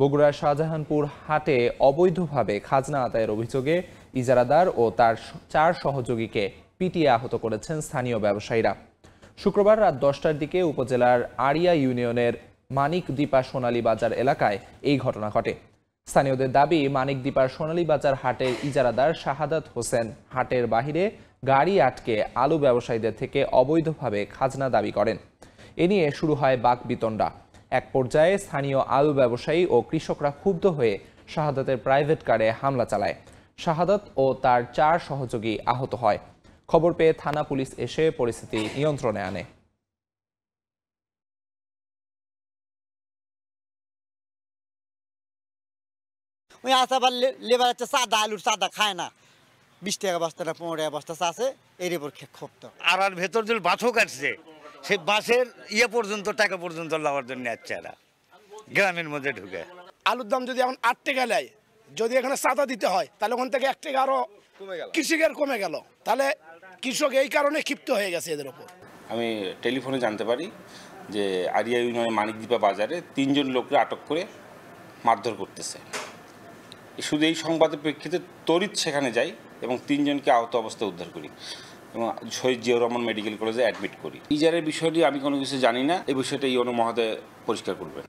বগুড়ার শাহজাহানপুর হাটে অবৈধভাবে খাজনা আদায়ের অভিযোগে ইজারাদার ও তার 4 সহযোগীকে পিটিয়ে আহত করেছেন স্থানীয় ব্যবসায়ীরা। শুক্রবার রাত 10টার দিকে উপজেলার আড়িয়া ইউনিয়নের মানিকদ্বীপা সোনালী বাজার এলাকায় এই ঘটনা ঘটে। স্থানীয়দের দাবি, মানিকদ্বীপার সোনালী বাজার হাটের ইজারাদার শাহাদাত হোসেন হাটের বাহিরে গাড়ি আটকে আলু ব্যবসায়ীদের থেকে অবৈধভাবে খাজনা দাবি করেন। এ নিয়ে শুরু হয় বাকবিতণ্ডা। এক পর্যায়ে স্থানীয় আলু ব্যবসায়ী ও কৃষকরা ক্ষুব্ধ হয়ে শাহাদাতের প্রাইভেট কারে হামলা চালায়। শাহাদাত ও তার 4 সহযোগী আহত হয়। খবর পেয়ে থানা পুলিশ এসে পরিস্থিতি নিয়ন্ত্রণে আনে। ওই আসাবার লেবার আছে সাদা আলুর সাদা খায় না, 20 টাকা বস্তা না 15 টাকা বস্তা আছে, এর উপর ক্ষোভ। তো আর ভেতর যে বাছও কাটছে, সেই বাসের পর্যন্ত টাকা পর্যন্ত লাগার জন্য আসছে এরা গ্রামের মধ্যে ঢুকে। আলুর দাম যদি এখন 8 টাকা নেয়, যদি এখানে সাদা দিতে হয় তাহলে ওখান থেকে 1 টাকা আরো কৃষকের কমে গেল, তাহলে কৃষক এই কারণে ক্ষিপ্ত হয়ে গেছে এদের উপর। আমি টেলিফোনে জানতে পারি যে আড়িয়া ইউনিয়নের মানিকদ্বীপা বাজারে 3 জন লোককে আটক করে মারধর করতেছে। শুধু এই সংবাদের প্রেক্ষিতে তড়িৎ সেখানে যাই এবং 3 জনকে আহত অবস্থায় উদ্ধার করি এবং শহীদ জিয়াউর রহমান মেডিকেল কলেজে অ্যাডমিট করি। ইজারের বিষয়টি আমি কোনো কিছু জানি না, এই বিষয়টা ইউনো মহোদয় পরিষ্কার করবেন।